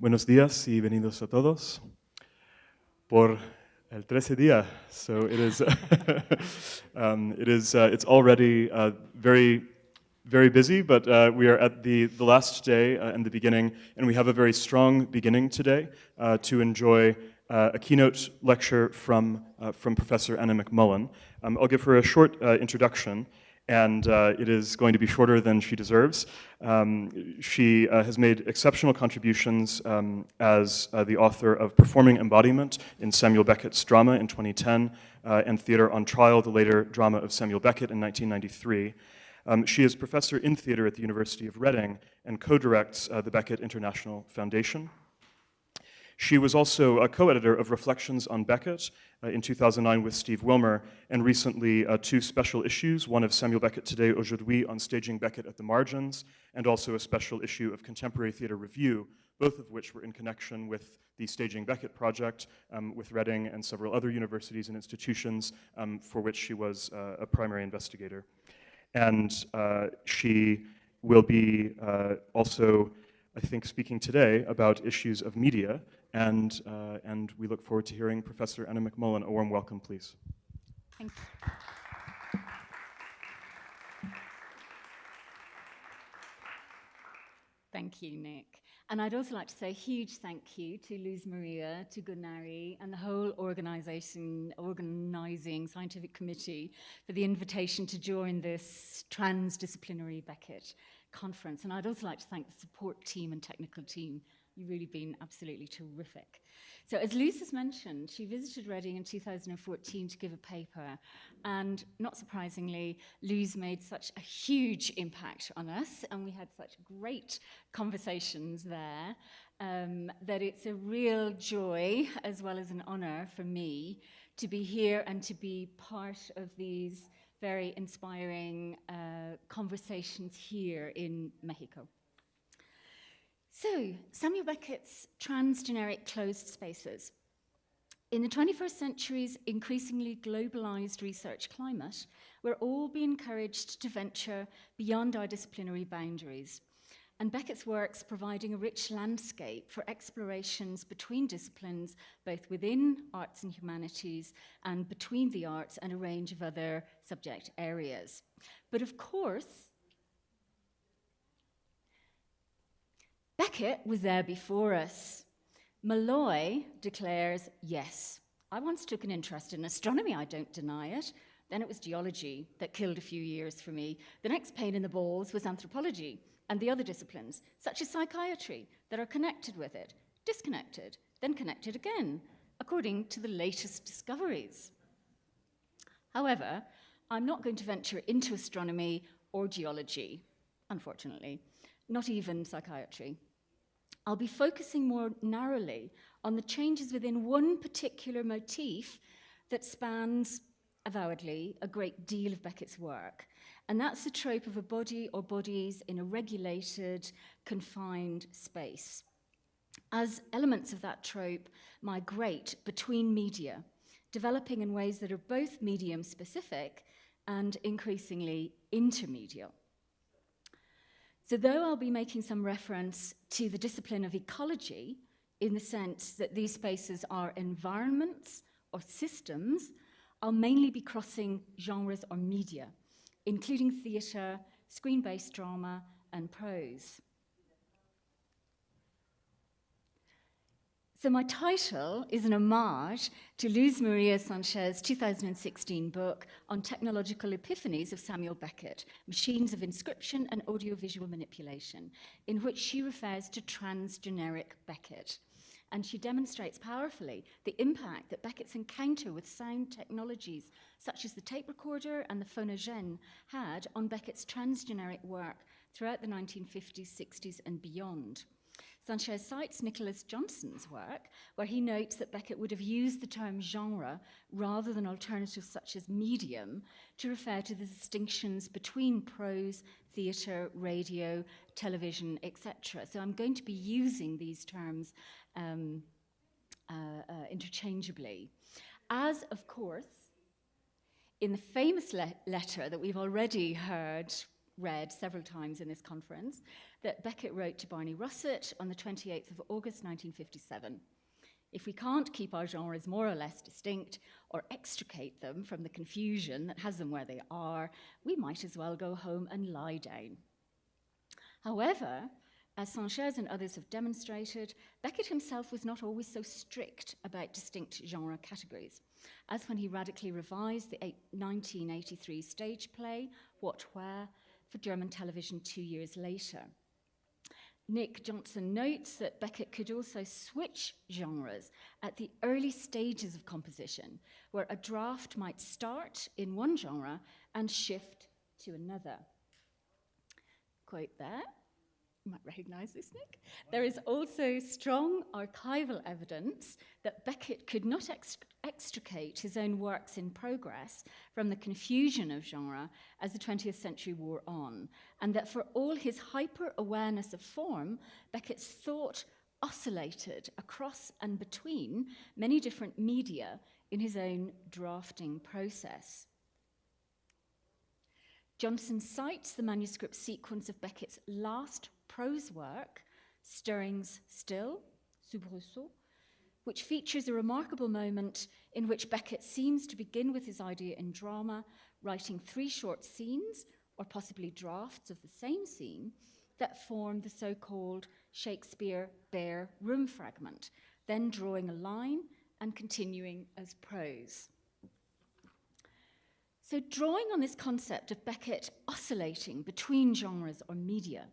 Buenos días y bienvenidos a todos por el 13 día. So it is, it's already very, very busy, but we are at the last day and the beginning, and we have a very strong beginning today to enjoy a keynote lecture from Professor Anna McMullan. I'll give her a short introduction, and it is going to be shorter than she deserves. She has made exceptional contributions as the author of Performing Embodiment in Samuel Beckett's drama in 2010, and Theatre on Trial, the later drama of Samuel Beckett in 1993. She is professor in theatre at the University of Reading and co-directs the Beckett International Foundation. She was also a co-editor of Reflections on Beckett in 2009 with Steve Wilmer, and recently 2 special issues, one of Samuel Beckett Today, Aujourd'hui, on staging Beckett at the margins, and also a special issue of Contemporary Theatre Review, both of which were in connection with the Staging Beckett project with Reading and several other universities and institutions for which she was a primary investigator. And she will be also, I think, speaking today about issues of media, and we look forward to hearing Professor Anna McMullan. A warm welcome, please. Thank you. Thank you, Nick. And I'd also like to say a huge thank you to Luz Maria, to Gunnari, and the whole organizing scientific committee for the invitation to join this transdisciplinary Beckett conference. And I'd also like to thank the support team and technical team. You've really been absolutely terrific. So as Luz has mentioned, she visited Reading in 2014 to give a paper. And not surprisingly, Luz made such a huge impact on us, and we had such great conversations there, that it's a real joy as well as an honor for me to be here and to be part of these very inspiring conversations here in Mexico. So, Samuel Beckett's trans-generic closed spaces. In the 21st century's increasingly globalized research climate, we're all being encouraged to venture beyond our disciplinary boundaries. And Beckett's works providing a rich landscape for explorations between disciplines, both within arts and humanities and between the arts and a range of other subject areas. But of course, Beckett was there before us. Malloy declares, yes, I once took an interest in astronomy, I don't deny it. Then it was geology that killed a few years for me. The next pain in the balls was anthropology and the other disciplines, such as psychiatry, that are connected with it, disconnected, then connected again, according to the latest discoveries. However, I'm not going to venture into astronomy or geology, unfortunately. Not even psychiatry. I'll be focusing more narrowly on the changes within one particular motif that spans, avowedly, a great deal of Beckett's work. And that's the trope of a body or bodies in a regulated, confined space. As elements of that trope migrate between media, developing in ways that are both medium-specific and increasingly intermedial. So though I'll be making some reference to the discipline of ecology in the sense that these spaces are environments or systems, I'll mainly be crossing genres or media, including theatre, screen-based drama, and prose. So my title is an homage to Luz Maria Sanchez's 2016 book on technological epiphanies of Samuel Beckett, Machines of Inscription and Audiovisual Manipulation, in which she refers to trans-generic Beckett. And she demonstrates powerfully the impact that Beckett's encounter with sound technologies, such as the tape recorder and the phonogene, had on Beckett's trans-generic work throughout the 1950s, 60s, and beyond. Sanchez cites Nicholas Johnson's work, where he notes that Beckett would have used the term genre rather than alternatives such as medium to refer to the distinctions between prose, theatre, radio, television, etc. So I'm going to be using these terms interchangeably. As, of course, in the famous letter that we've already heard read several times in this conference, that Beckett wrote to Barney Russet on the 28th of August 1957. If we can't keep our genres more or less distinct or extricate them from the confusion that has them where they are, we might as well go home and lie down. However, as Sanchez and others have demonstrated, Beckett himself was not always so strict about distinct genre categories, as when he radically revised the 1983 stage play, What, Where, for German television 2 years later. Nick Johnson notes that Beckett could also switch genres at the early stages of composition, where a draft might start in one genre and shift to another. Quote there. You might recognize this, Nick. There is also strong archival evidence that Beckett could not extricate his own works in progress from the confusion of genre as the 20th century wore on, and that for all his hyper-awareness of form, Beckett's thought oscillated across and between many different media in his own drafting process. Johnson cites the manuscript sequence of Beckett's last prose work, Stirrings Still, Soubresaut, which features a remarkable moment in which Beckett seems to begin with his idea in drama, writing 3 short scenes, or possibly drafts of the same scene, that form the so-called Shakespeare bare room fragment, then drawing a line and continuing as prose. So drawing on this concept of Beckett oscillating between genres or media,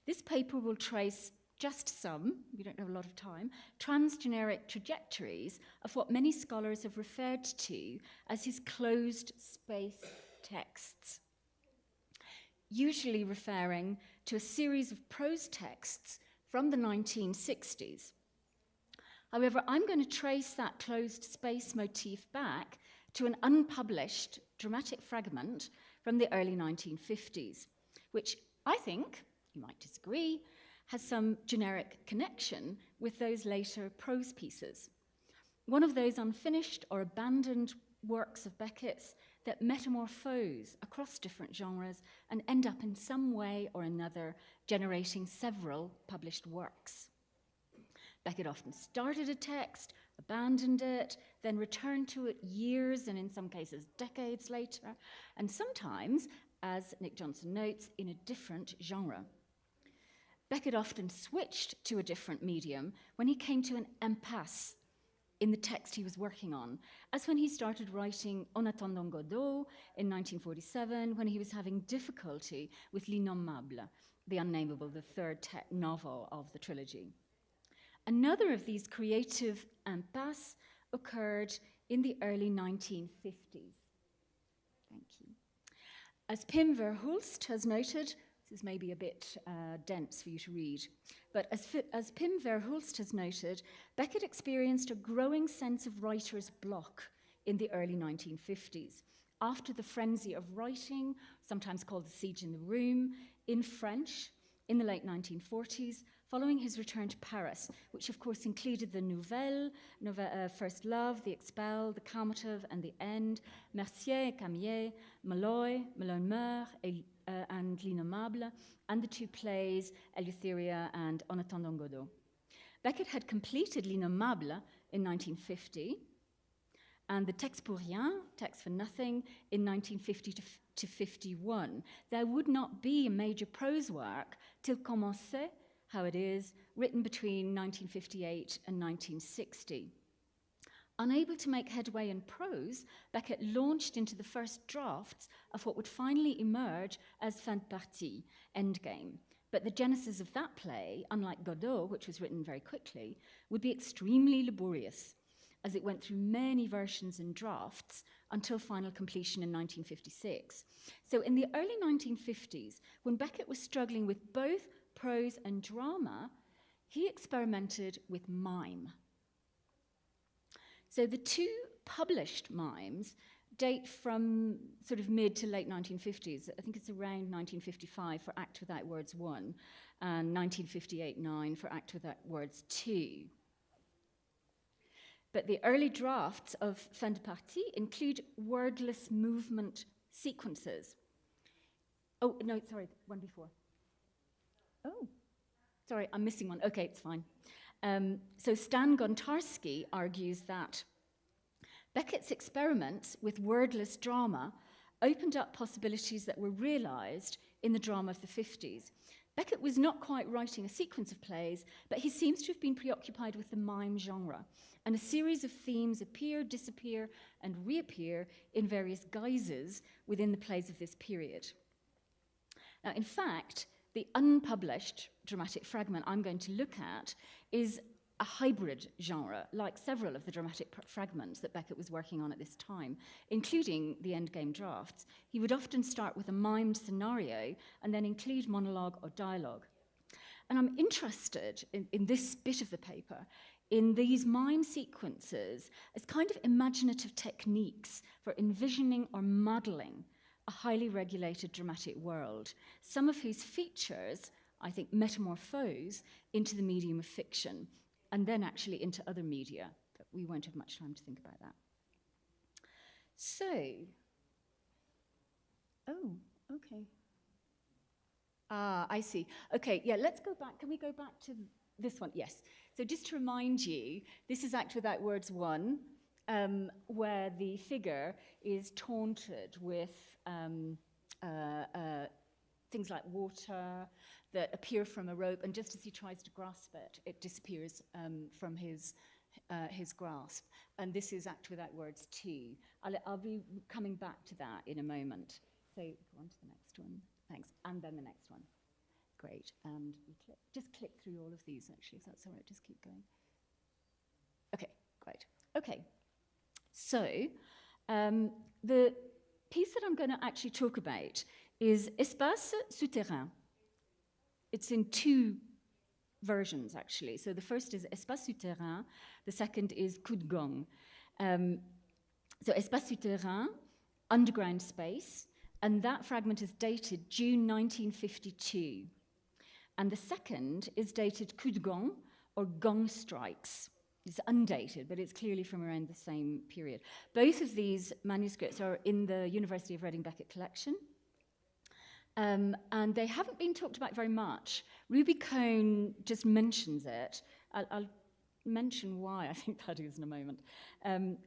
this paper will trace just some, we don't have a lot of time, trans-generic trajectories of what many scholars have referred to as his closed space texts, usually referring to a series of prose texts from the 1960s. However, I'm going to trace that closed space motif back to an unpublished dramatic fragment from the early 1950s, which I think, you might disagree, has some generic connection with those later prose pieces. One of those unfinished or abandoned works of Beckett's that metamorphose across different genres and end up in some way or another generating several published works. Beckett often started a text, abandoned it, then returned to it years and in some cases decades later, and sometimes, as Nick Johnson notes, in a different genre. Beckett often switched to a different medium when he came to an impasse in the text he was working on, as when he started writing En attendant Godot in 1947, when he was having difficulty with L'Innommable, the Unnameable, the third novel of the trilogy. Another of these creative impasses occurred in the early 1950s. Thank you. As Pim Verhulst has noted, this is maybe a bit dense for you to read, but as Pim Verhulst has noted, Beckett experienced a growing sense of writer's block in the early 1950s, after the frenzy of writing, sometimes called the siege in the room, in French in the late 1940s, following his return to Paris, which of course included the Nouvelle, First Love, The Expel, The Calmative and The End, Mercier et Camier, Malloy, Malone Meurt, and L'Innommable, and the 2 plays Eleutheria and En attendant Godot. Beckett had completed L'Innommable in 1950, and the Texte pour rien, Text for Nothing, in 1950 to 51. There would not be a major prose work till Commencer, How It Is, written between 1958 and 1960. Unable to make headway in prose, Beckett launched into the first drafts of what would finally emerge as Fin de Partie, Endgame. But the genesis of that play, unlike Godot, which was written very quickly, would be extremely laborious, as it went through many versions and drafts until final completion in 1956. So in the early 1950s, when Beckett was struggling with both prose and drama, he experimented with mime. So the 2 published mimes date from sort of mid to late 1950s. I think it's around 1955 for Act Without Words 1 and 1958-9 for Act Without Words 2. But the early drafts of Fin de Partie include wordless movement sequences. Oh, no, sorry, one before. Oh, sorry, I'm missing one. Okay, it's fine. So Stan Gontarski argues that Beckett's experiments with wordless drama opened up possibilities that were realized in the drama of the 50s. Beckett was not quite writing a sequence of plays, but he seems to have been preoccupied with the mime genre, and a series of themes appear, disappear, and reappear in various guises within the plays of this period. Now, in fact, the unpublished dramatic fragment I'm going to look at is a hybrid genre, like several of the dramatic fragments that Beckett was working on at this time, including the endgame drafts. He would often start with a mimed scenario and then include monologue or dialogue. And I'm interested in this bit of the paper, in these mime sequences as kind of imaginative techniques for envisioning or modeling a highly regulated dramatic world, some of whose features, I think, metamorphose into the medium of fiction, and then actually into other media, but we won't have much time to think about that. So, oh, okay. I see. Okay, yeah, let's go back. Can we go back to this one? Yes. So just to remind you, this is Act Without Words 1, where the figure is taunted with things like water that appear from a rope, and just as he tries to grasp it, it disappears from his grasp. And this is Act Without Words 2. I'll be coming back to that in a moment. So go on to the next one. Thanks. And then the next one. Great. And we just click through all of these, actually, if that's all right. Just keep going. Okay, great. Okay. So the piece that I'm going to actually talk about is Espace souterrain. It's in two versions, actually. So the first is Espace souterrain, the second is coup de gong. So Espace souterrain, underground space, and that fragment is dated June 1952. And the second is dated coup de gong, or gong strikes. It's undated, but it's clearly from around the same period. Both of these manuscripts are in the University of Reading Beckett collection. And they haven't been talked about very much. Ruby Cohn just mentions it. I'll mention why I think that is in a moment.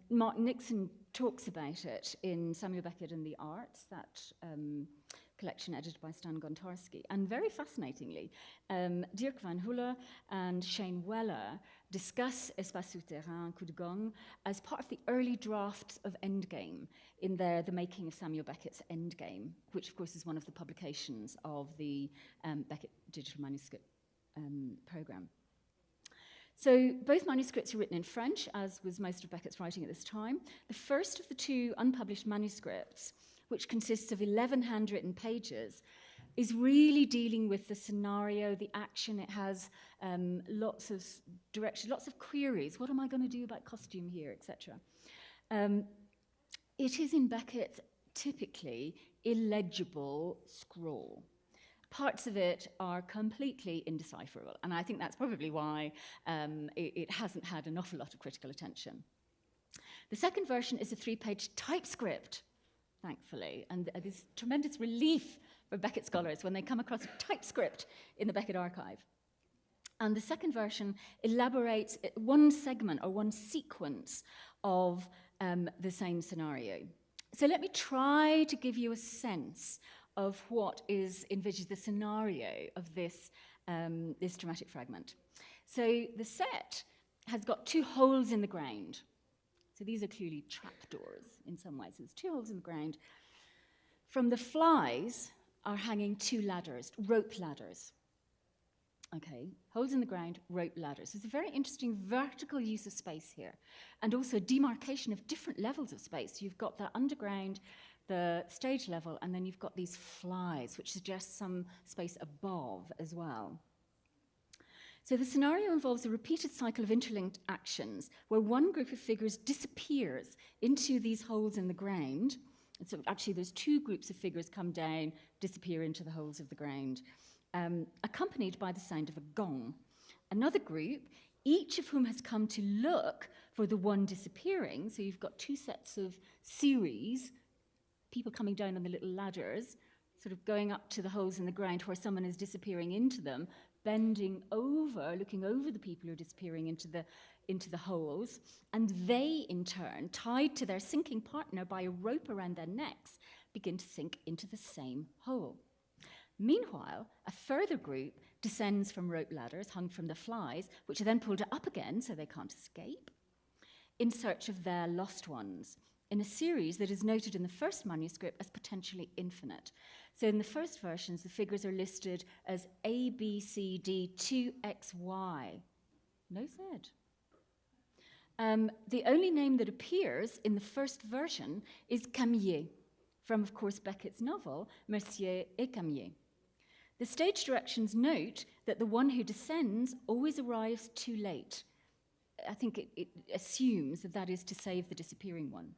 Mark Nixon talks about it in Samuel Beckett and the Arts, that collection edited by Stan Gontarski. And very fascinatingly, Dirk van Hulle and Shane Weller discuss Espace souterrain, coup de gong, as part of the early drafts of Endgame in The Making of Samuel Beckett's Endgame, which of course is one of the publications of the Beckett digital manuscript program. So both manuscripts are written in French, as was most of Beckett's writing at this time. The first of the two unpublished manuscripts, which consists of 11 handwritten pages, is really dealing with the scenario, the action. It has lots of direction, lots of queries. What am I going to do about costume here, etc. It is in Beckett's typically illegible scrawl. Parts of it are completely indecipherable, and I think that's probably why it hasn't had an awful lot of critical attention. The second version is a 3-page typescript, thankfully, and there's tremendous relief for Beckett scholars when they come across a typescript in the Beckett archive. And the second version elaborates one segment or one sequence of the same scenario. So let me try to give you a sense of what is envisaged, the scenario of this, this dramatic fragment. So the set has got 2 holes in the ground. So these are clearly trapdoors in some ways. There's 2 holes in the ground. From the flies are hanging 2 ladders, rope ladders. Okay, holes in the ground, rope ladders. There's a very interesting vertical use of space here, and also demarcation of different levels of space. You've got the underground, the stage level, and then you've got these flies, which suggests some space above as well. So the scenario involves a repeated cycle of interlinked actions where one group of figures disappears into these holes in the ground. And so actually there's 2 groups of figures come down, disappear into the holes of the ground, accompanied by the sound of a gong. Another group, each of whom has come to look for the one disappearing, so you've got 2 sets of series, people coming down on the little ladders, sort of going up to the holes in the ground where someone is disappearing into them, bending over, looking over the people who are disappearing into the holes, and they, in turn, tied to their sinking partner by a rope around their necks, begin to sink into the same hole. Meanwhile, a further group descends from rope ladders hung from the flies, which are then pulled up again so they can't escape, in search of their lost ones, in a series that is noted in the first manuscript as potentially infinite. So in the first versions, the figures are listed as A, B, C, D, 2, X, Y. No Z. The only name that appears in the first version is Camier, from, of course, Beckett's novel, Mercier et Camier. The stage directions note that the one who descends always arrives too late. I think it assumes that that is to save the disappearing one.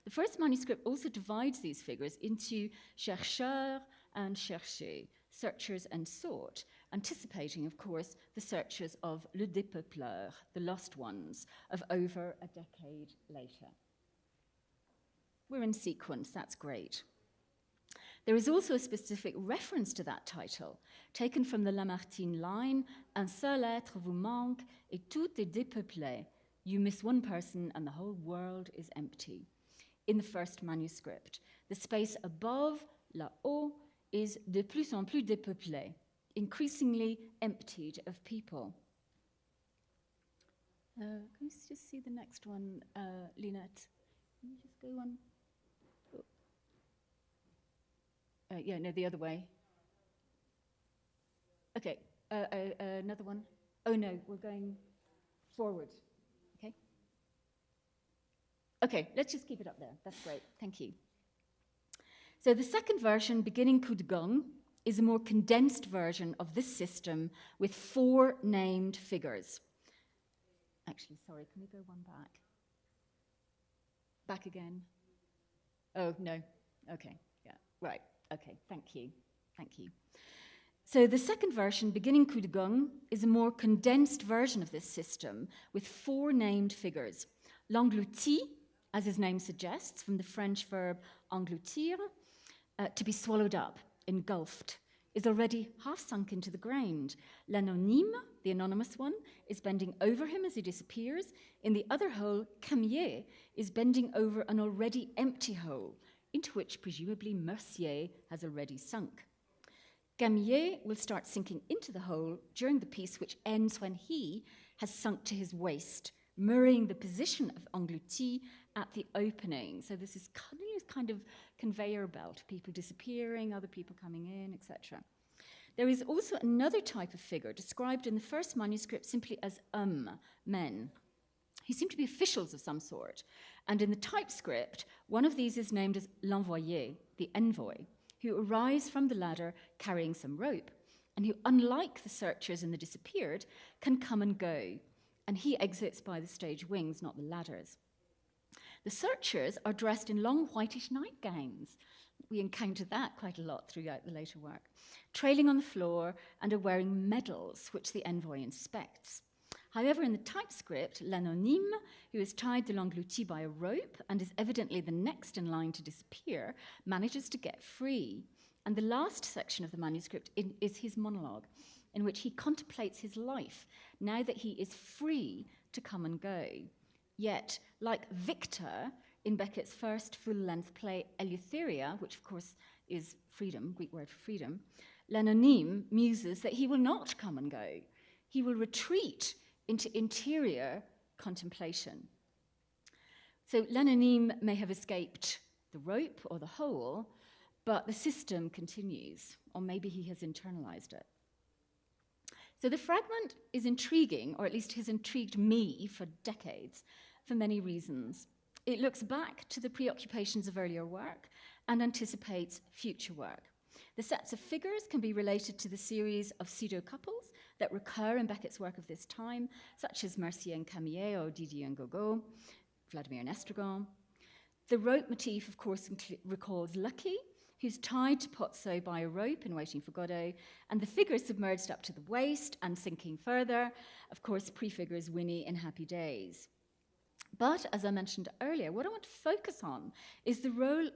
The first manuscript also divides these figures into chercheurs and cherchés, searchers and sought, anticipating, of course, the searchers of le dépeupleur, the lost ones, of over a decade later. We're in sequence, that's great. There is also a specific reference to that title, taken from the Lamartine line, un seul être vous manque et tout est dépeuplé. You miss one person and the whole world is empty. In the first manuscript, the space above, là-haut, is de plus en plus dépeuplé, increasingly emptied of people. Can you just see the next one, Lynette? Can you just go one? Yeah, no, the other way. Okay, another one. Oh no, we're going forward. Okay. Okay, let's just keep it up there. That's great, thank you. So the second version, beginning coup de gang, is a more condensed version of this system with 4 named figures. Actually, sorry, can we go one back? Back again? Oh, no, okay, yeah, right. Okay, thank you. So the second version, beginning coup de gang, is a more condensed version of this system with 4 named figures. L'englouti, as his name suggests, from the French verb engloutir, to be swallowed up, engulfed, is already half sunk into the ground. L'anonyme, the anonymous one, is bending over him as he disappears. In the other hole, Camier is bending over an already empty hole, into which presumably Mercier has already sunk. Camier will start sinking into the hole during the piece, which ends when he has sunk to his waist, mirroring the position of englouti at the opening. So this is kind of conveyor belt, people disappearing, other people coming in, etc. There is also another type of figure described in the first manuscript simply as men. He seemed to be officials of some sort. And in the typescript, one of these is named as l'envoyé, the envoy, who arrives from the ladder carrying some rope, and who, unlike the searchers and the disappeared, can come and go. And he exits by the stage wings, not the ladders. The searchers are dressed in long whitish nightgowns. We encounter that quite a lot throughout the later work, trailing on the floor and are wearing medals, which the envoy inspects. However, in the typescript, l'anonyme, who is tied to l'englouti by a rope and is evidently the next in line to disappear, manages to get free. And the last section of the manuscript is his monologue, in which he contemplates his life now that he is free to come and go. Yet, like Victor in Beckett's first full-length play, Eleutheria, which of course is freedom, Greek word for freedom, l'anonyme muses that he will not come and go. He will retreat into interior contemplation. So l'anonyme may have escaped the rope or the hole, but the system continues, or maybe he has internalized it. So the fragment is intriguing, or at least has intrigued me for decades, for many reasons. It looks back to the preoccupations of earlier work and anticipates future work. The sets of figures can be related to the series of pseudo-couples that recur in Beckett's work of this time, such as Mercier and Camier, or Didier and Gogo, Vladimir and Estragon. The rope motif, of course, recalls Lucky, who's tied to Pozzo by a rope and waiting for Godot, and the figure submerged up to the waist and sinking further, of course, prefigures Winnie in Happy Days. But, as I mentioned earlier, what I want to focus on is the role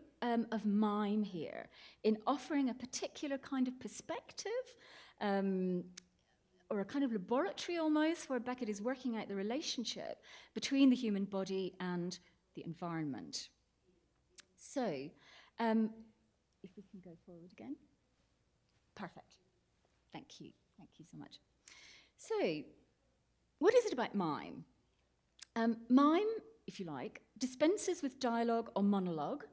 of mime here in offering a particular kind of perspective, or a kind of laboratory almost, where Beckett is working out the relationship between the human body and the environment. So, if we can go forward again. Perfect. Thank you. Thank you so much. So, what is it about mime? Mime, if you like, dispenses with dialogue or monologue,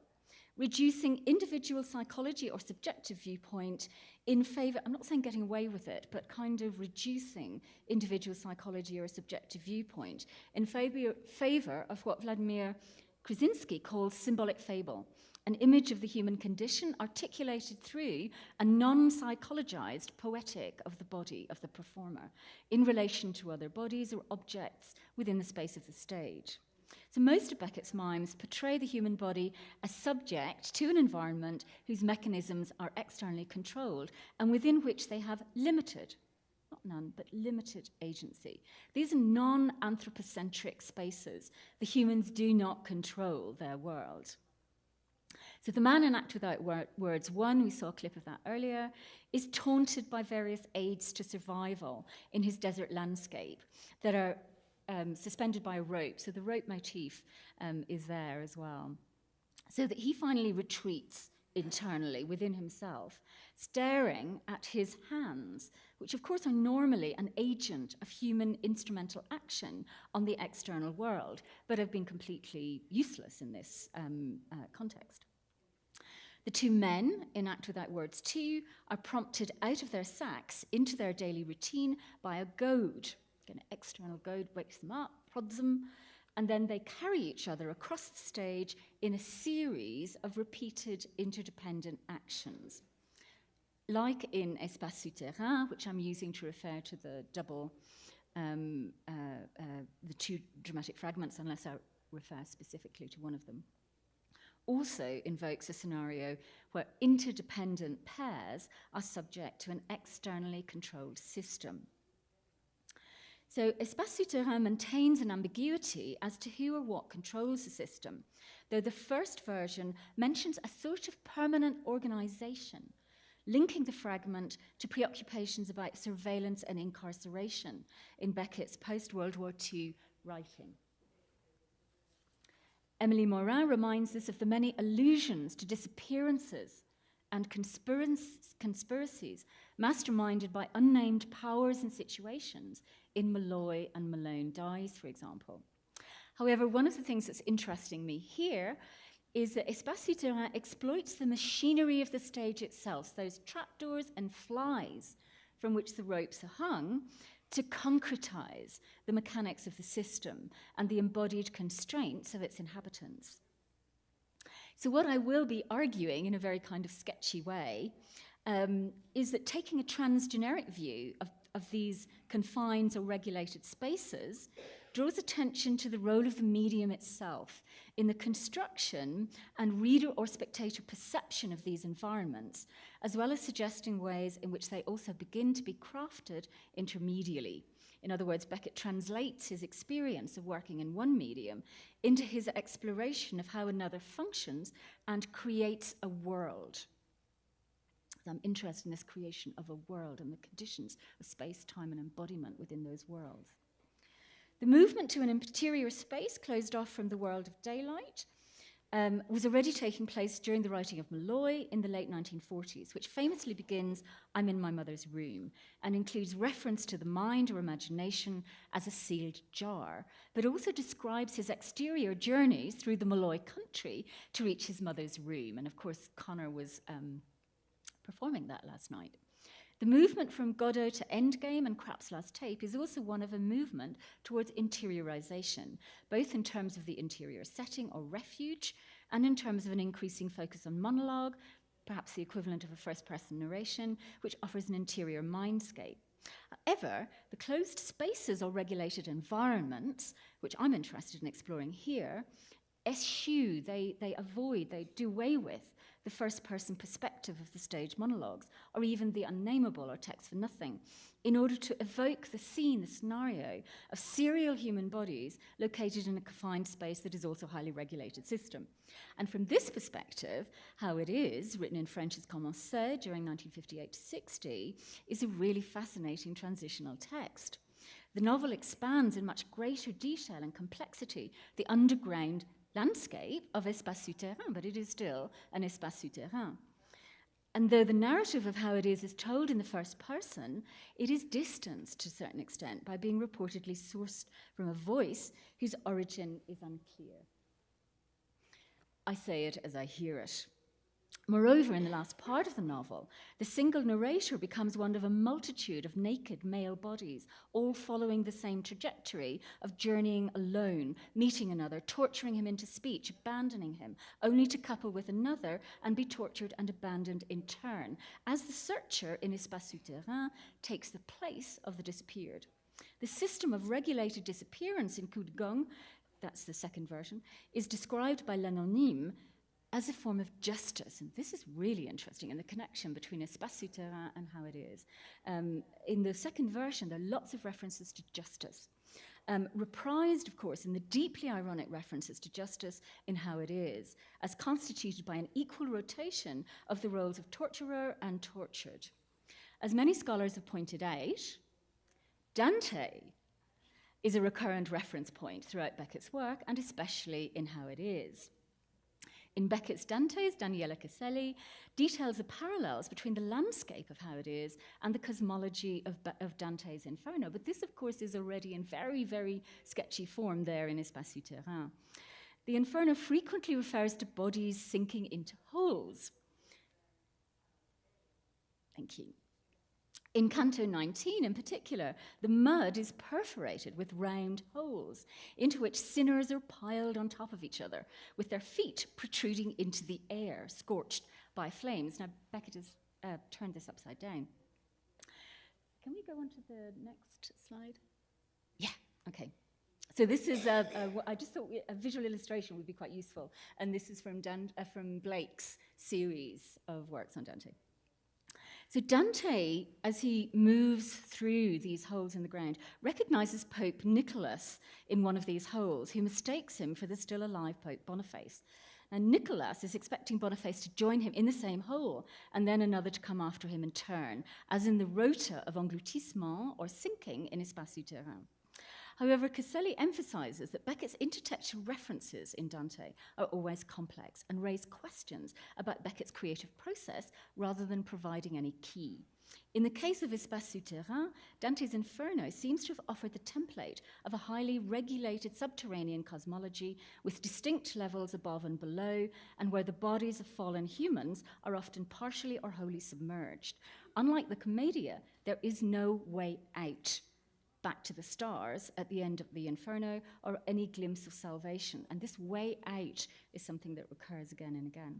reducing individual psychology or subjective viewpoint in favor, I'm not saying getting away with it, but kind of reducing individual psychology or subjective viewpoint in favor of what Vladimir Krasinski calls symbolic fable, an image of the human condition articulated through a non-psychologized poetic of the body of the performer in relation to other bodies or objects within the space of the stage. So most of Beckett's mimes portray the human body as subject to an environment whose mechanisms are externally controlled and within which they have limited, not none, but limited agency. These are non-anthropocentric spaces. The humans do not control their world. So the man in Act Without Words 1, we saw a clip of that earlier, is taunted by various aids to survival in his desert landscape that are suspended by a rope. So the rope motif is there as well. So that he finally retreats internally within himself, staring at his hands, which of course are normally an agent of human instrumental action on the external world, but have been completely useless in this context. The two men in Act Without Words 2 are prompted out of their sacks into their daily routine by a goad. An external goad wakes them up, prods them, and then they carry each other across the stage in a series of repeated interdependent actions. Like in Espacio, terrain, which I'm using to refer to the two dramatic fragments, unless I refer specifically to one of them, also invokes a scenario where interdependent pairs are subject to an externally controlled system. So Espacio terrain maintains an ambiguity as to who or what controls the system, though the first version mentions a sort of permanent organization, linking the fragment to preoccupations about surveillance and incarceration in Beckett's post-World War II writing. Emily Morin reminds us of the many allusions to disappearances and conspiracies masterminded by unnamed powers and situations in Malloy and Malone Dies, for example. However, one of the things that's interesting me here is that Espacio terrain exploits the machinery of the stage itself, those trapdoors and flies from which the ropes are hung, to concretize the mechanics of the system and the embodied constraints of its inhabitants. So what I will be arguing in a very kind of sketchy way is that taking a trans-generic view of these confined or regulated spaces draws attention to the role of the medium itself in the construction and reader or spectator perception of these environments, as well as suggesting ways in which they also begin to be crafted intermedially. In other words, Beckett translates his experience of working in one medium into his exploration of how another functions and creates a world. I'm interested in this creation of a world and the conditions of space, time, and embodiment within those worlds. The movement to an interior space closed off from the world of daylight was already taking place during the writing of Malloy in the late 1940s, which famously begins, "I'm in my mother's room," and includes reference to the mind or imagination as a sealed jar, but also describes his exterior journeys through the Malloy country to reach his mother's room. And of course, Connor was performing that last night. The movement from Godot to Endgame and Krapp's Last Tape is also one of a movement towards interiorization, both in terms of the interior setting or refuge, and in terms of an increasing focus on monologue, perhaps the equivalent of a first-person narration, which offers an interior mindscape. However, the closed spaces or regulated environments, which I'm interested in exploring here, eschew, they avoid, they do away with the first-person perspective of the stage monologues, or even the unnameable or text for nothing, in order to evoke the scene, the scenario of serial human bodies located in a confined space that is also a highly regulated system. And from this perspective, How It Is, written in French as Commencé during 1958 to 60, is a really fascinating transitional text. The novel expands in much greater detail and complexity the underground landscape of Espace Souterrain, but it is still an Espace Souterrain. And though the narrative of How It Is told in the first person, it is distanced to a certain extent by being reportedly sourced from a voice whose origin is unclear. I say it as I hear it. Moreover, in the last part of the novel, the single narrator becomes one of a multitude of naked male bodies, all following the same trajectory of journeying alone, meeting another, torturing him into speech, abandoning him, only to couple with another and be tortured and abandoned in turn, as the searcher in Espace Souterrain takes the place of the disappeared. The system of regulated disappearance in Coup de Gang, that's the second version, is described by l'anonyme as a form of justice. And this is really interesting in the connection between Espace Souterrain and How It Is. In the second version, there are lots of references to justice. Reprised, of course, in the deeply ironic references to justice in How It Is, as constituted by an equal rotation of the roles of torturer and tortured. As many scholars have pointed out, Dante is a recurrent reference point throughout Beckett's work, and especially in How It Is. In Beckett's Dantes, Daniela Caselli details the parallels between the landscape of How It Is and the cosmology of Dante's Inferno. But this, of course, is already in very, very sketchy form there in Espace Souterrain. The Inferno frequently refers to bodies sinking into holes. Thank you. In Canto 19, in particular, the mud is perforated with round holes into which sinners are piled on top of each other, with their feet protruding into the air, scorched by flames. Now, Beckett has turned this upside down. Can we go on to the next slide? Yeah, okay. So this is, I just thought a visual illustration would be quite useful. And this is from Blake's series of works on Dante. So Dante, as he moves through these holes in the ground, recognizes Pope Nicholas in one of these holes, who mistakes him for the still alive Pope Boniface. And Nicholas is expecting Boniface to join him in the same hole, and then another to come after him in turn, as in the rota of engloutissement, or sinking, in Espace Souterrain. However, Caselli emphasizes that Beckett's intertextual references in Dante are always complex and raise questions about Beckett's creative process rather than providing any key. In the case of Espace Souterrain, Dante's Inferno seems to have offered the template of a highly regulated subterranean cosmology with distinct levels above and below, and where the bodies of fallen humans are often partially or wholly submerged. Unlike the Commedia, there is no way out back to the stars at the end of the Inferno, or any glimpse of salvation. And this way out is something that recurs again and again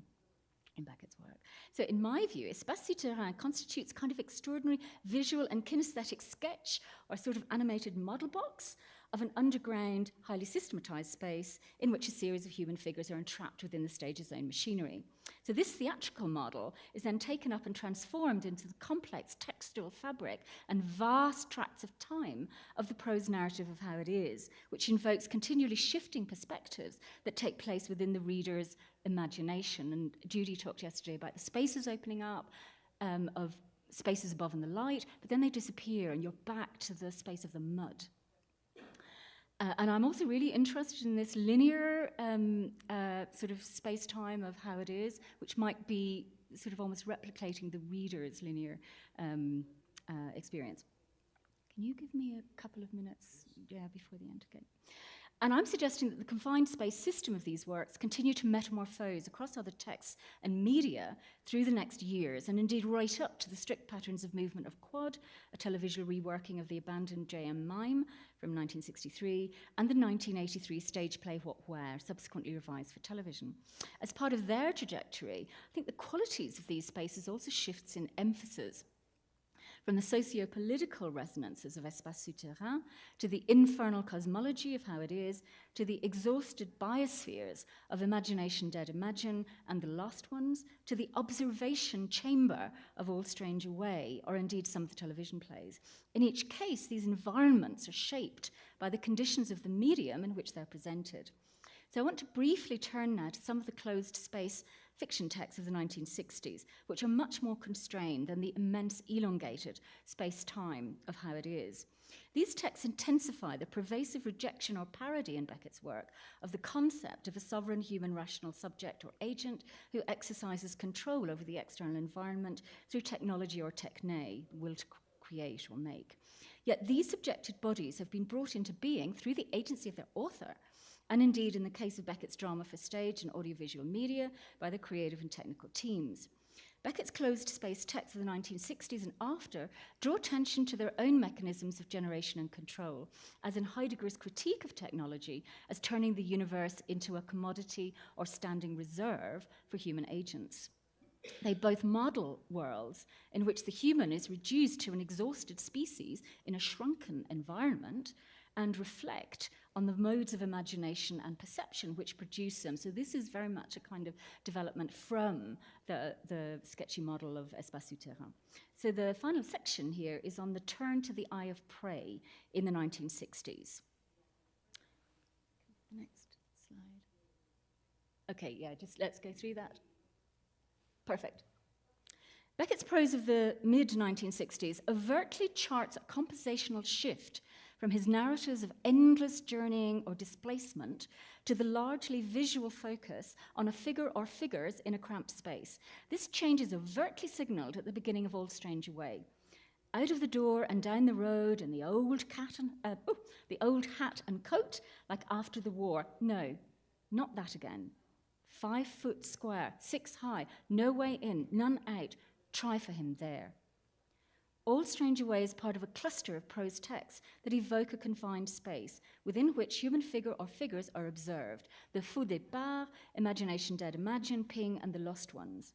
in Beckett's work. So in my view, Espace Souterrain constitutes kind of extraordinary visual and kinesthetic sketch, or sort of animated model box of an underground, highly systematized space in which a series of human figures are entrapped within the stage's own machinery. So this theatrical model is then taken up and transformed into the complex textual fabric and vast tracts of time of the prose narrative of How It Is, which invokes continually shifting perspectives that take place within the reader's imagination. And Judy talked yesterday about the spaces opening up, of spaces above in the light, but then they disappear and you're back to the space of the mud. And I'm also really interested in this linear sort of space-time of How It Is, which might be sort of almost replicating the reader's linear experience. Can you give me a couple of minutes before the end? Okay. And I'm suggesting that the confined space system of these works continue to metamorphose across other texts and media through the next years, and indeed right up to the strict patterns of movement of Quad, a televisual reworking of the abandoned J.M. Mime from 1963, and the 1983 stage play What Where, subsequently revised for television. As part of their trajectory, I think the qualities of these spaces also shifts in emphasis. from the socio-political resonances of Espace Souterrain to the infernal cosmology of how it is, to the exhausted biospheres of Imagination Dead Imagine and The Lost Ones, to the observation chamber of All Strange Away, or indeed some of the television plays. In each case, these environments are shaped by the conditions of the medium in which they're presented. So I want to briefly turn now to some of the closed space fiction texts of the 1960s, which are much more constrained than the immense elongated space-time of how it is. These texts intensify the pervasive rejection or parody in Beckett's work of the concept of a sovereign human rational subject or agent who exercises control over the external environment through technology or techne, will to create or make. Yet these subjected bodies have been brought into being through the agency of their author, and indeed, in the case of Beckett's drama for stage and audiovisual media, by the creative and technical teams. Beckett's closed space texts of the 1960s and after draw attention to their own mechanisms of generation and control, as in Heidegger's critique of technology as turning the universe into a commodity or standing reserve for human agents. They both model worlds in which the human is reduced to an exhausted species in a shrunken environment, and reflect on the modes of imagination and perception which produce them. So this is very much a kind of development from the sketchy model of Espace Souterrain. So the final section here is on the turn to the eye of prey in the 1960s. Next slide. Okay, yeah, just let's go through that. Perfect. Beckett's prose of the mid-1960s overtly charts a compositional shift from his narratives of endless journeying or displacement to the largely visual focus on a figure or figures in a cramped space. This change is overtly signalled at the beginning of All Strange Away. Out of the door and down the road and the old hat and coat, like after the war. No, not that again. 5 foot square, 6 high, no way in, none out. Try for him there. All Strange Away is part of a cluster of prose texts that evoke a confined space within which human figure or figures are observed. The Faux Départ, Imagination Dead Imagine, Ping, and The Lost Ones.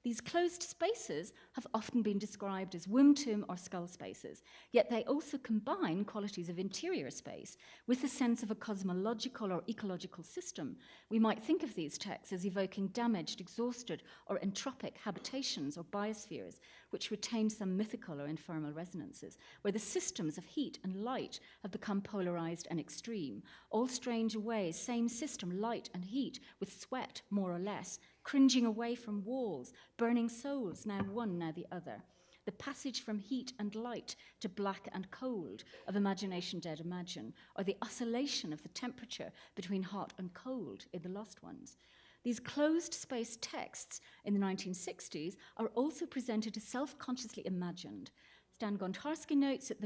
These closed spaces have often been described as womb tomb or skull spaces, yet they also combine qualities of interior space with the sense of a cosmological or ecological system. We might think of these texts as evoking damaged, exhausted, or entropic habitations or biospheres, which retain some mythical or infernal resonances, where the systems of heat and light have become polarized and extreme. All Strange Away, same system, light and heat, with sweat, more or less, cringing away from walls, burning souls, now one, now the other. The passage from heat and light to black and cold of Imagination Dead Imagine, or the oscillation of the temperature between hot and cold in The Lost Ones. These closed space texts in the 1960s are also presented as self-consciously imagined. Stan Gondharski notes that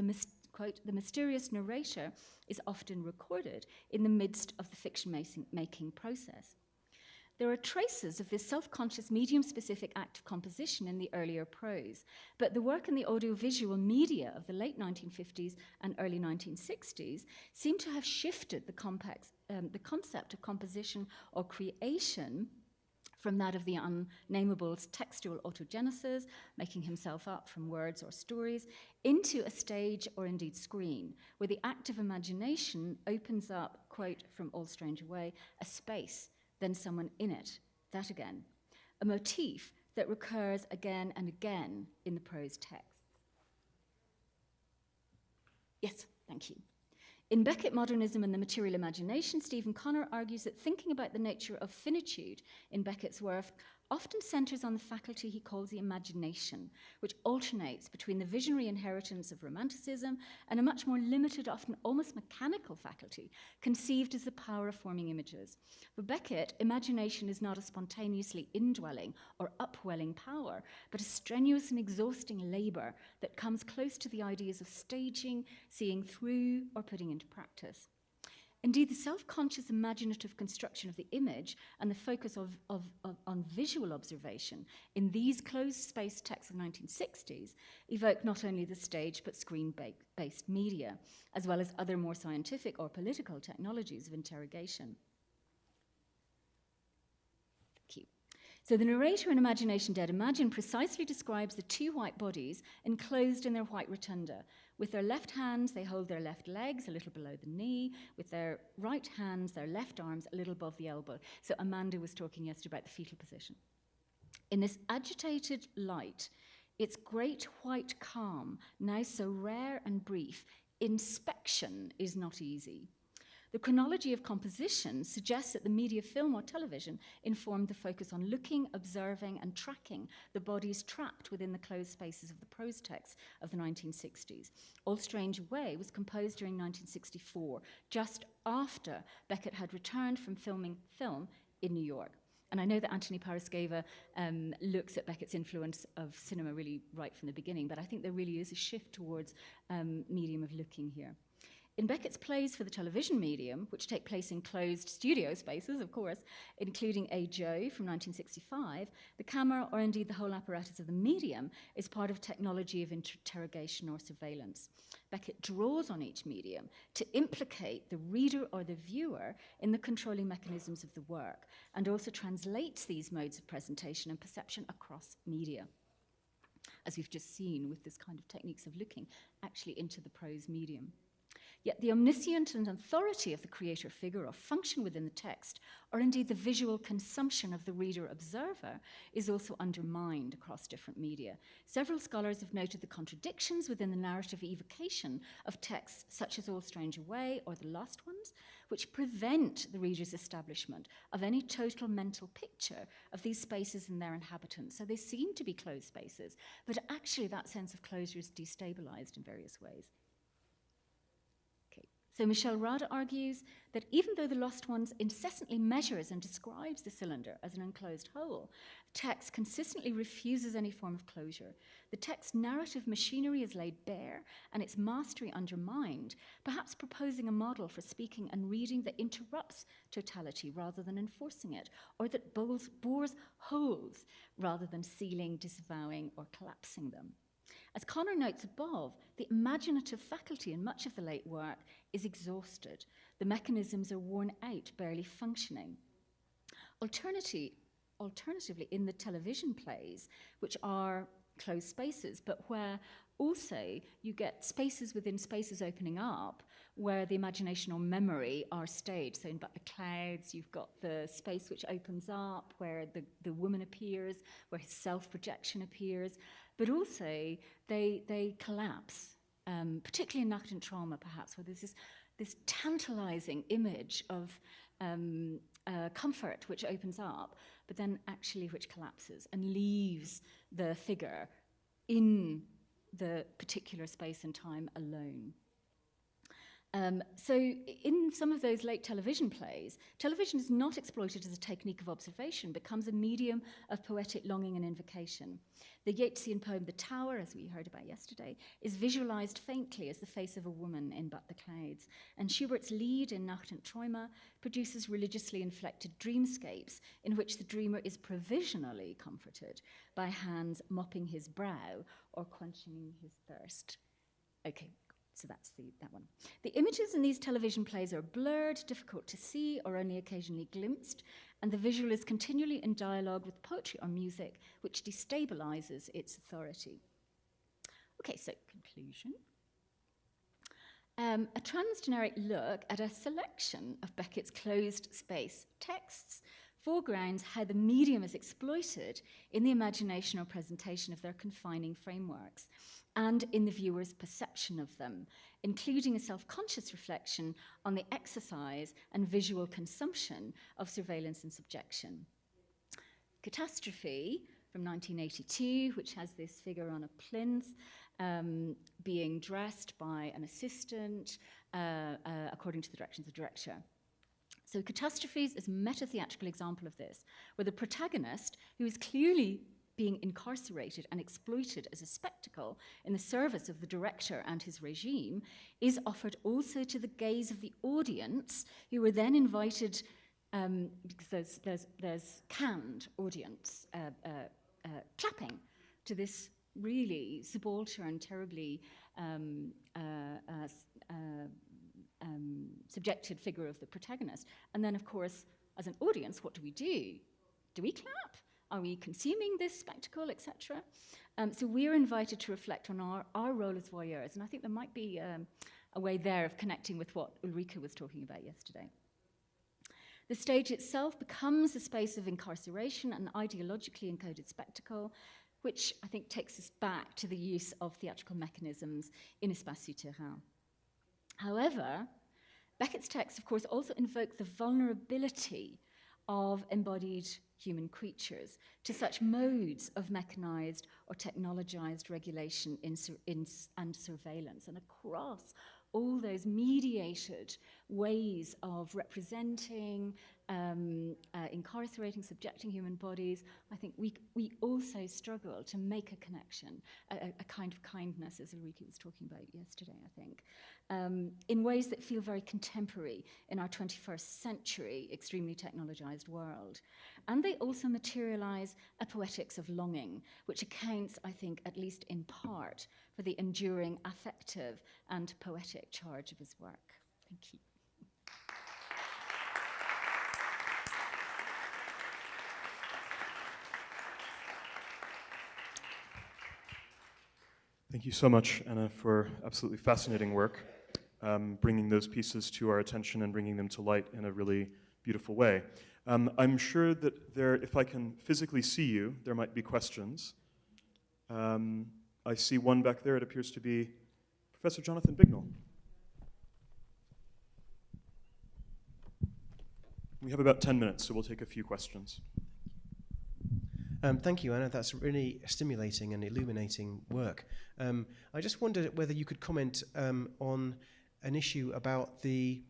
quote, the mysterious narrator is often recorded in the midst of the fiction-making process. There are traces of this self-conscious medium-specific act of composition in the earlier prose, but the work in the audiovisual media of the late 1950s and early 1960s seem to have shifted the concept of composition or creation from that of the unnamable's textual autogenesis, making himself up from words or stories, into a stage or indeed screen, where the act of imagination opens up, quote from All Strange Away, a space, then someone in it, that again, a motif that recurs again and again in the prose texts. Yes, thank you. In Beckett, Modernism and the Material Imagination, Stephen Connor argues that thinking about the nature of finitude in Beckett's work often centers on the faculty he calls the imagination, which alternates between the visionary inheritance of Romanticism and a much more limited, often almost mechanical faculty, conceived as the power of forming images. For Beckett, imagination is not a spontaneously indwelling or upwelling power, but a strenuous and exhausting labor that comes close to the ideas of staging, seeing through, or putting into practice. Indeed, the self-conscious imaginative construction of the image and the focus on visual observation in these closed space texts of the 1960s evoke not only the stage but screen-based media, as well as other more scientific or political technologies of interrogation. Thank you. So the narrator in Imagination Dead, Imagine precisely describes the two white bodies enclosed in their white rotunda. With their left hands, they hold their left legs a little below the knee. With their right hands, their left arms a little above the elbow. So Amanda was talking yesterday about the fetal position. In this agitated light, its great white calm, now so rare and brief, inspection is not easy. The chronology of composition suggests that the media film or television informed the focus on looking, observing, and tracking the bodies trapped within the closed spaces of the prose texts of the 1960s. All Strange Away was composed during 1964, just after Beckett had returned from filming film in New York. And I know that Anthony Paraskeva looks at Beckett's influence of cinema really right from the beginning, but I think there really is a shift towards medium of looking here. In Beckett's plays for the television medium, which take place in closed studio spaces, of course, including A. Joe from 1965, the camera, or indeed the whole apparatus of the medium, is part of technology of interrogation or surveillance. Beckett draws on each medium to implicate the reader or the viewer in the controlling mechanisms of the work, and also translates these modes of presentation and perception across media, as we've just seen with this kind of techniques of looking actually into the prose medium. Yet the omniscient and authority of the creator figure or function within the text, or indeed the visual consumption of the reader-observer, is also undermined across different media. Several scholars have noted the contradictions within the narrative evocation of texts such as All Strange Away or The Lost Ones, which prevent the reader's establishment of any total mental picture of these spaces and their inhabitants. So they seem to be closed spaces, but actually that sense of closure is destabilized in various ways. So Michel Rada argues that even though The Lost Ones incessantly measures and describes the cylinder as an enclosed whole, the text consistently refuses any form of closure. The text's narrative machinery is laid bare and its mastery undermined, perhaps proposing a model for speaking and reading that interrupts totality rather than enforcing it, or that bores holes rather than sealing, disavowing, or collapsing them. As Connor notes above, the imaginative faculty in much of the late work is exhausted. The mechanisms are worn out, barely functioning. Alternatively, in the television plays, which are closed spaces, but where also you get spaces within spaces opening up, where the imagination or memory are staged. So in But the Clouds, you've got the space which opens up, where the woman appears, where his self-projection appears, but also they collapse, particularly in Nacht und Trauma, perhaps, where there's this tantalizing image of comfort which opens up, but then actually which collapses and leaves the figure in the particular space and time alone. So in some of those late television plays, television is not exploited as a technique of observation, becomes a medium of poetic longing and invocation. The Yeatsian poem The Tower, as we heard about yesterday, is visualized faintly as the face of a woman in But the Clouds, and Schubert's Lied in Nacht und Träume produces religiously inflected dreamscapes in which the dreamer is provisionally comforted by hands mopping his brow or quenching his thirst. Okay. So that's that one. The images in these television plays are blurred, difficult to see, or only occasionally glimpsed, and the visual is continually in dialogue with poetry or music, which destabilizes its authority. Okay, so conclusion. A trans-generic look at a selection of Beckett's closed space texts foregrounds how the medium is exploited in the imagination or presentation of their confining frameworks, and in the viewer's perception of them, including a self-conscious reflection on the exercise and visual consumption of surveillance and subjection. Catastrophe from 1982, which has this figure on a plinth being dressed by an assistant according to the directions of the director. So Catastrophes is a meta-theatrical example of this, where the protagonist, who is clearly being incarcerated and exploited as a spectacle in the service of the director and his regime, is offered also to the gaze of the audience, who are then invited, because there's canned audience clapping to this really subaltern, terribly subjected figure of the protagonist. And then, of course, as an audience, what do? Do we clap? Are we consuming this spectacle, etc.? So we're invited to reflect on our role as voyeurs, and I think there might be a way there of connecting with what Ulrike was talking about yesterday. The stage itself becomes a space of incarceration and ideologically encoded spectacle, which I think takes us back to the use of theatrical mechanisms in Espacio terrain. However, Beckett's text, of course, also invoke the vulnerability of embodied human creatures to such modes of mechanized or technologized regulation and surveillance. And across all those mediated ways of representing, incarcerating, subjecting human bodies, I think we also struggle to make a connection, a kind of kindness, as Ulrike was talking about yesterday, I think, in ways that feel very contemporary in our 21st century, extremely technologized world. And they also materialize a poetics of longing, which accounts, I think, at least in part, for the enduring affective and poetic charge of his work. Thank you. Thank you so much, Anna, for absolutely fascinating work, bringing those pieces to our attention and bringing them to light in a really beautiful way. I'm sure that there, if I can physically see you, there might be questions. I see one back there. It appears to be Professor Jonathan Bignell. We have about 10 minutes, so we'll take a few questions. Thank you, Anna. That's really stimulating and illuminating work. I just wondered whether you could comment on an issue about the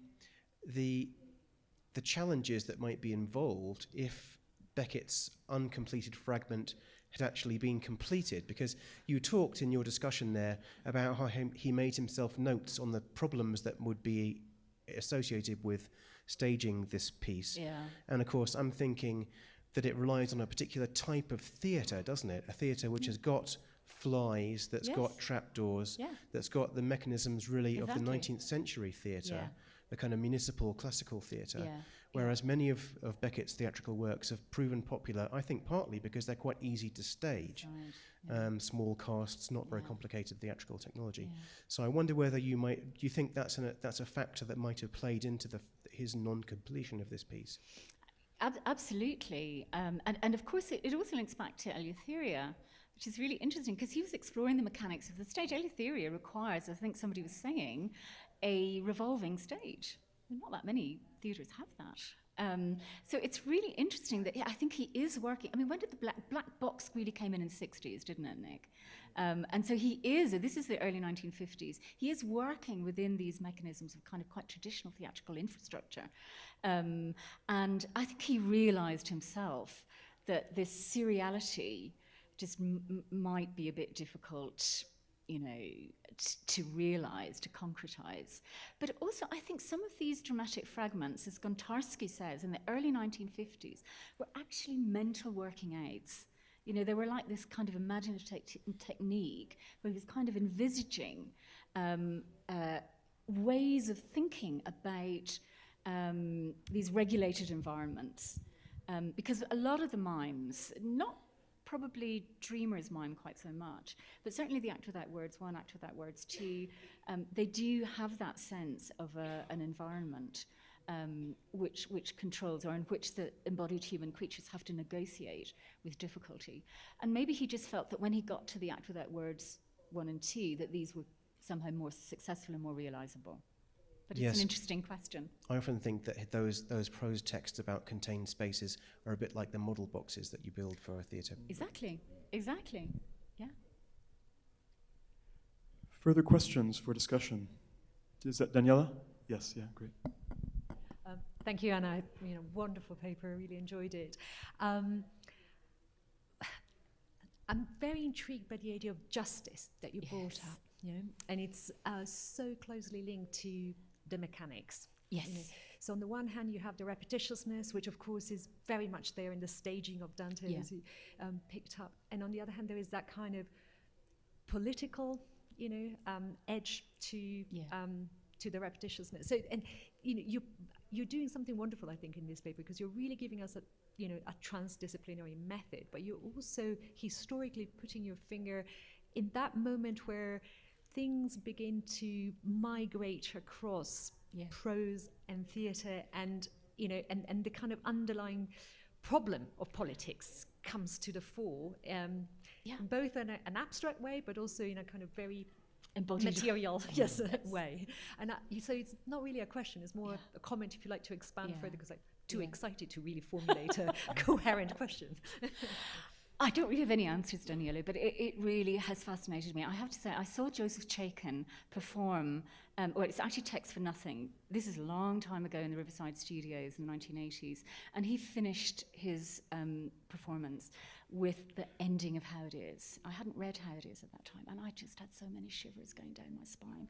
challenges that might be involved if Beckett's uncompleted fragment had actually been completed, because you talked in your discussion there about how he made himself notes on the problems that would be associated with staging this piece. Yeah. And of course, I'm thinking that it relies on a particular type of theatre, doesn't it? A theatre which has got flies, that's got trapdoors, that's got the mechanisms really of the 19th century theatre, the kind of municipal classical theatre. Whereas many of Beckett's theatrical works have proven popular, I think partly because they're quite easy to stage. Small casts, not very complicated theatrical technology. So I wonder whether do you think that's a factor that might have played into his non-completion of this piece? Absolutely. And of course, it also links back to Eleutheria, which is really interesting because he was exploring the mechanics of the stage. Eleutheria requires, I think somebody was saying, a revolving stage. Not that many theatres have that. So it's really interesting that I think he is working. I mean, when did the black box really came in the 60s, didn't it, Nick? And so this is the early 1950s, he is working within these mechanisms of kind of quite traditional theatrical infrastructure. And I think he realized himself that this seriality just might be a bit difficult, to realize, to concretize. But also, I think some of these dramatic fragments, as Gontarski says, in the early 1950s, were actually mental working aids. They were like this kind of imaginative technique where he was kind of envisaging ways of thinking about these regulated environments. Because a lot of the mimes, not probably Dreamer's mime quite so much, but certainly the Act Without Words 1, Act Without Words 2, they do have that sense of an environment which controls, or in which the embodied human creatures have to negotiate with difficulty. And maybe he just felt that when he got to the Act Without Words 1 and 2, that these were somehow more successful and more realizable. But it's an interesting question. I often think that those prose texts about contained spaces are a bit like the model boxes that you build for a theatre. Exactly, yeah. Further questions for discussion? Is that Daniela? Yes, yeah, great. Thank you, Anna. Wonderful paper. I really enjoyed it. I'm very intrigued by the idea of justice that you brought up. And it's so closely linked to the mechanics. Yes. So on the one hand, you have the repetitiousness, which of course is very much there in the staging of Dante, as you picked up. And on the other hand, there is that kind of political, edge to the repetitiousness. So, and you're doing something wonderful, I think, in this paper, because you're really giving us a transdisciplinary method, but you're also historically putting your finger in that moment where things begin to migrate across prose and theatre, and and the kind of underlying problem of politics comes to the fore, both in an abstract way, but also in a kind of very embodied material way. And so it's not really a question, it's more a comment, if you like to expand further, because I'm too excited to really formulate a coherent question. I don't really have any answers, Daniela, but it really has fascinated me. I have to say, I saw Joseph Chaikin perform, it's actually Text for Nothing. This is a long time ago in the Riverside Studios in the 1980s, and he finished his performance with the ending of How It Is. I hadn't read How It Is at that time, and I just had so many shivers going down my spine,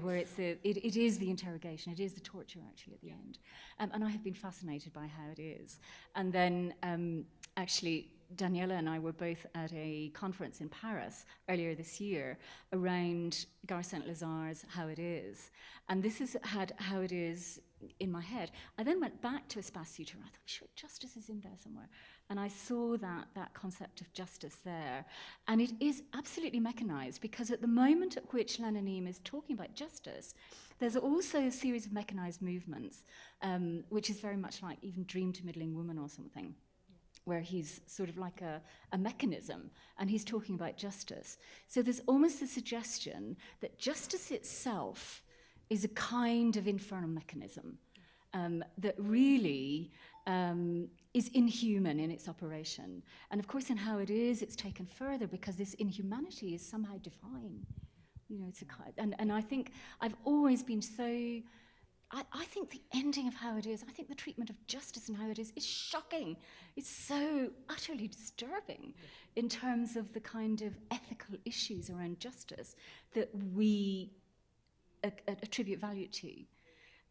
where it is the interrogation, it is the torture actually at the end. And I have been fascinated by How It Is. And then actually, Daniela and I were both at a conference in Paris earlier this year around Gare Saint-Lazar's How It Is. And this has had How It Is in my head. I then went back to Espacio. I thought, I'm sure justice is in there somewhere. And I saw that concept of justice there. And it is absolutely mechanized, because at the moment at which Lenin is talking about justice, there's also a series of mechanized movements, which is very much like even Dream to Middling Woman or something, where he's sort of like a mechanism, and he's talking about justice. So there's almost the suggestion that justice itself is a kind of infernal mechanism that really is inhuman in its operation. And of course, in How It Is, it's taken further, because this inhumanity is somehow divine. It's and I think I've always been so... I think the ending of How It Is, I think the treatment of justice in How It Is shocking. It's so utterly disturbing in terms of the kind of ethical issues around justice that we attribute value to.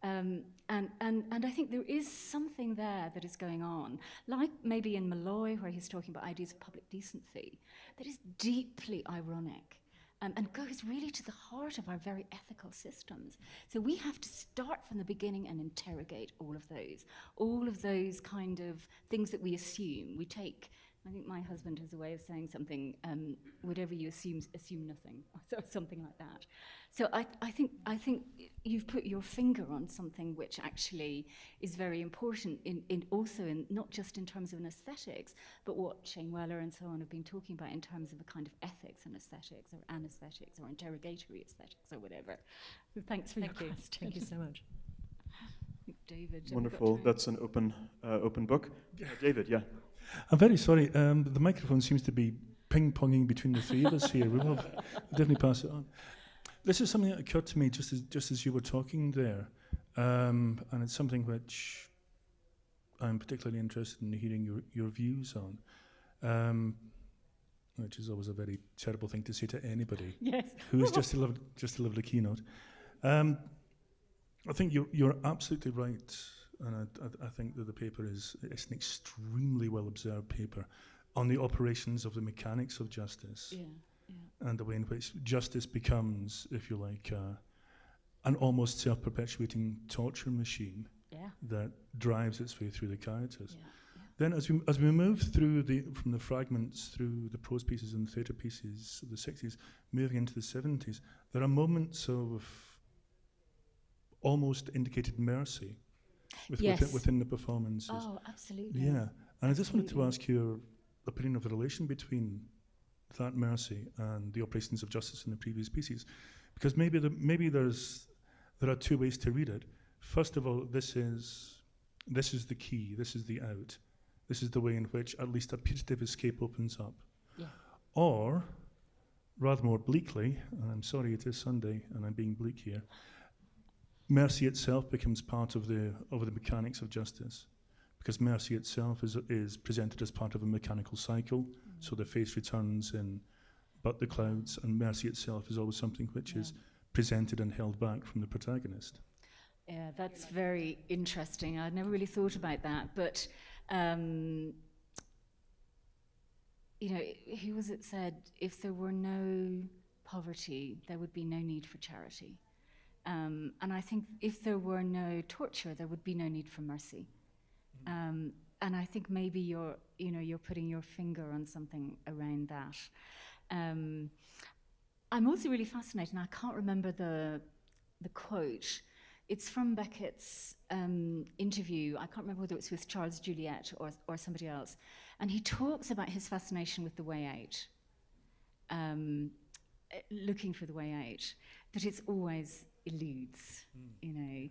And I think there is something there that is going on, like maybe in Malloy, where he's talking about ideas of public decency, that is deeply ironic. And goes really to the heart of our very ethical systems. So we have to start from the beginning and interrogate all of those kind of things that we assume. We take, I think my husband has a way of saying something, whatever you assume nothing, or something like that. So I think you've put your finger on something which actually is very important in also in not just in terms of an aesthetics, but what Shane Weller and so on have been talking about in terms of a kind of ethics and aesthetics, or anesthetics, or interrogatory aesthetics, or whatever. So thanks for your question. Thank you so much. David. Wonderful. That's an open book. David, yeah. I'm very sorry. The microphone seems to be ping-ponging between the three of us here. We'll definitely pass it on. This is something that occurred to me just as you were talking there, and it's something which I'm particularly interested in hearing your views on, which is always a very terrible thing to say to anybody who is just a lovely keynote. I think you're absolutely right, and I think that the paper it's an extremely well observed paper on the operations of the mechanics of justice. And the way in which justice becomes, if you like, an almost self-perpetuating torture machine that drives its way through the characters. Then as we move through from the fragments through the prose pieces and theatre pieces of the 60s, moving into the 70s, there are moments of almost indicated mercy within the performances. Oh, absolutely. Yeah, and I just wanted to ask your opinion of the relation between that mercy and the operations of justice in the previous pieces, because maybe there are two ways to read it. First of all, this is the key, this is the out, this is the way in which at least a putative escape opens up. Or, rather more bleakly, and I'm sorry it is Sunday and I'm being bleak here, mercy itself becomes part of the mechanics of justice, because mercy itself is presented as part of a mechanical cycle. So the face returns in But the Clouds, and mercy itself is always something which is presented and held back from the protagonist. Yeah, that's very interesting. I'd never really thought about that, but who was it said, if there were no poverty, there would be no need for charity. And I think if there were no torture, there would be no need for mercy. I think maybe you're putting your finger on something around that. I'm also really fascinated, and I can't remember the quote. It's from Beckett's interview. I can't remember whether it's with Charles Juliet or somebody else. And he talks about his fascination with the way out, looking for the way out, but it's always eludes, and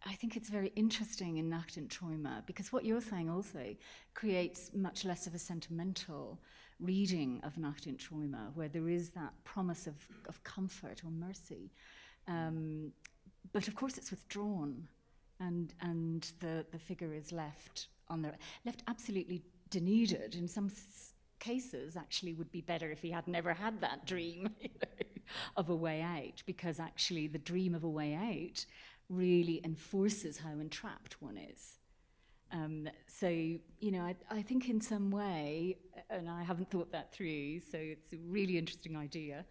I think it's very interesting in Nacht und Träume, because what you're saying also creates much less of a sentimental reading of Nacht und Träume, where there is that promise of comfort or mercy. But of course it's withdrawn, and the figure is left absolutely denuded. In some cases, actually, would be better if he had never had that dream of a way out, because actually the dream of a way out really enforces how entrapped one is. So, I think in some way, and I haven't thought that through, so it's a really interesting idea,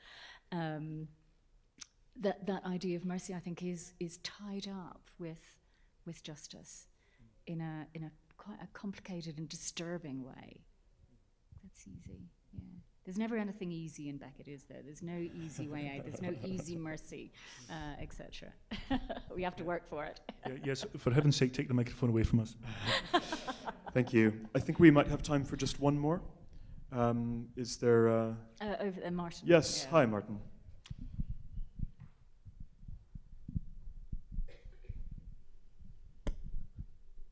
that idea of mercy, I think, is tied up with justice in a quite a complicated and disturbing way. That's easy, yeah. There's never anything easy in Beckett, is there? There's no easy way out. There's no easy mercy, etc. We have to work for it. Yes, for heaven's sake, take the microphone away from us. Thank you. I think we might have time for just one more. Is there... Over there, Martin. Yes, yeah. Hi, Martin.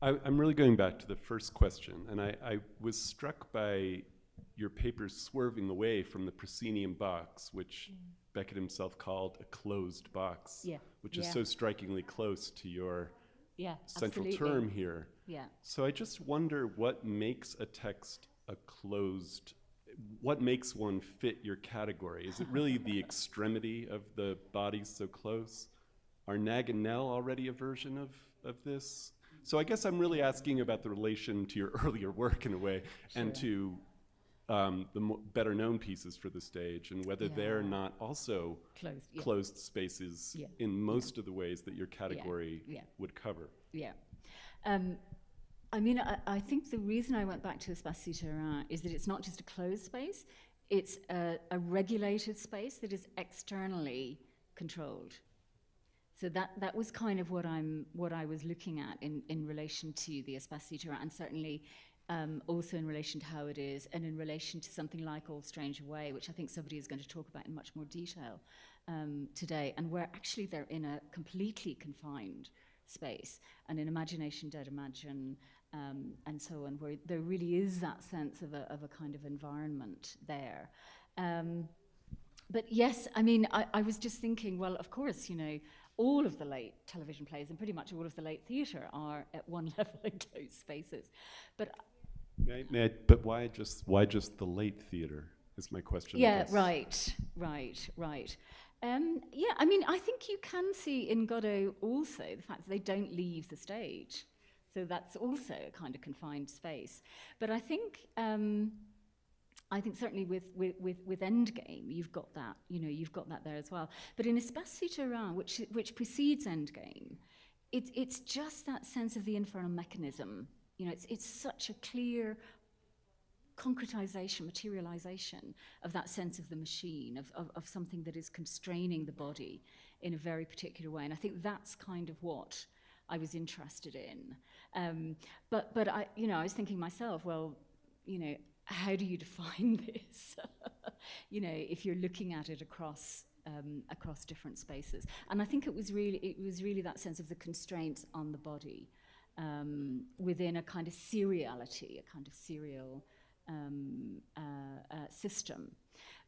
I'm really going back to the first question, and I was struck by your papers swerving away from the proscenium box, which Beckett himself called a closed box, which is so strikingly close to your central term here. Yeah. So I just wonder what makes a text a closed, what makes one fit your category? Is it really the extremity of the body so close? Are Nag and Nell already a version of this? So I guess I'm really asking about the relation to your earlier work in a way, and to the better known pieces for the stage, and whether they're not also closed spaces in most of the ways that your category would cover. Yeah. I mean, I think the reason I went back to Espacio Terrain is that it's not just a closed space, it's a regulated space that is externally controlled. So that was kind of what I was looking at in relation to the Espacio Terrain, and certainly also in relation to how it is, and in relation to something like All Strange Away, which I think somebody is going to talk about in much more detail today, and where actually they're in a completely confined space, and in Imagination, Dead Imagine, and so on, where there really is that sense of a kind of environment there. But yes, I mean, I was just thinking, well, of course, all of the late television plays and pretty much all of the late theatre are at one level in closed spaces. But but why just the late theatre is my question. Yeah, right. Yeah, I mean, I think you can see in Godot also the fact that they don't leave the stage. So that's also a kind of confined space. But I think certainly with Endgame, you've got that, you've got that there as well. But in Espacio Terrain, which precedes Endgame, it's just that sense of the infernal mechanism. It's such a clear concretization, materialization of that sense of the machine, of something that is constraining the body in a very particular way. And I think that's kind of what I was interested in. But I was thinking myself, well, how do you define this? If you're looking at it across different spaces. And I think it was really that sense of the constraints on the body within a kind of seriality, a kind of serial system.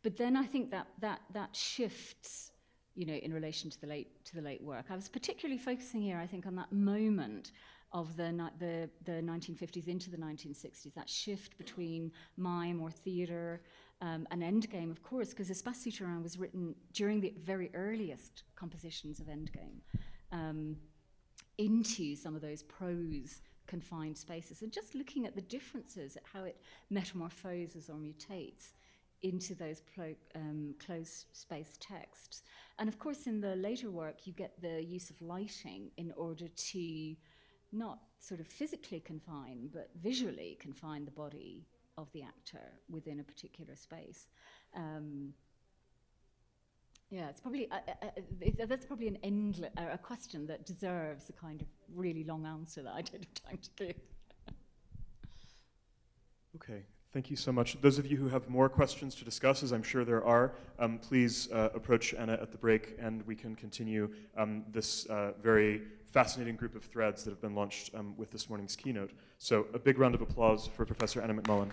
But then I think that shifts, in relation to the late work. I was particularly focusing here, I think, on that moment of the 1950s into the 1960s, that shift between mime or theatre and Endgame, of course, because Espacio Terrain was written during the very earliest compositions of Endgame, into some of those prose confined spaces, and just looking at the differences, at how it metamorphoses or mutates into those closed space texts. And of course, in the later work, you get the use of lighting in order to not sort of physically confine, but visually confine the body of the actor within a particular space. Yeah, it's probably that's probably a question that deserves a kind of really long answer that I don't have time to give. Okay, thank you so much. Those of you who have more questions to discuss, as I'm sure there are, please approach Anna at the break, and we can continue this very fascinating group of threads that have been launched with this morning's keynote. So a big round of applause for Professor Anna McMullan.